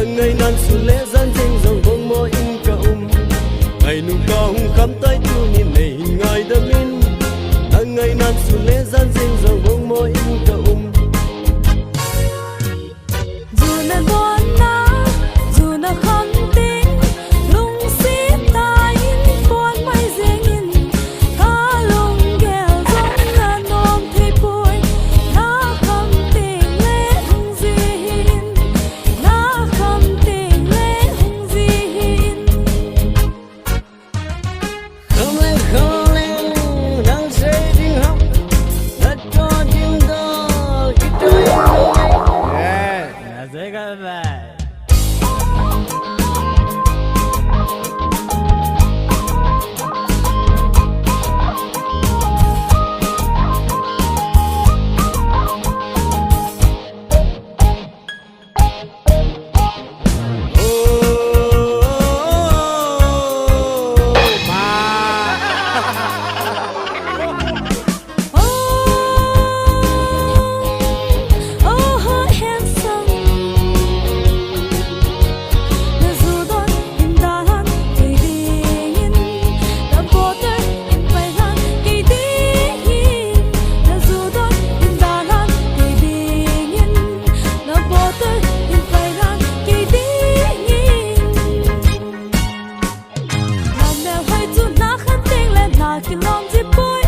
ngày nan su lệ gian dinh dòng bông môi in cả ngày nụ cao hùng khám tay tu nhìn này ngài đâm in ngày nan su lệ gian dinh dòng bông môi in cả dù là buồn na dù là không tin lung xít tai buồn mây riêng in ta lung gheo giống là nôm thì bụi ta không tình lệ hung gì hin ta không tình lệ hung gì hin không lên đang say tiếng học đất cho tiếng đó ít trời dễ các bạn. Ki long ji boy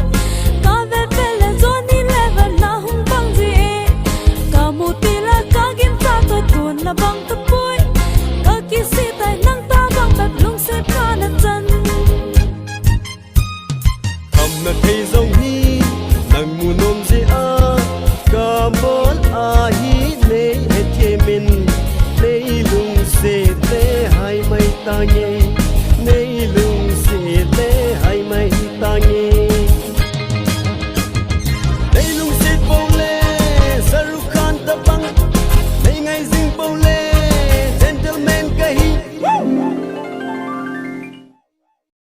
ka ve ve le zoni level na hung bang ji ka mu ti la ka gim ta to tun na bang ta boy ka ki si tai nang ta bang ta lung se ka na chan cầm na thấy dòng hi nang mu nom ji a ka mon a hi ne he che min nei lung se te hai mai ta ye nei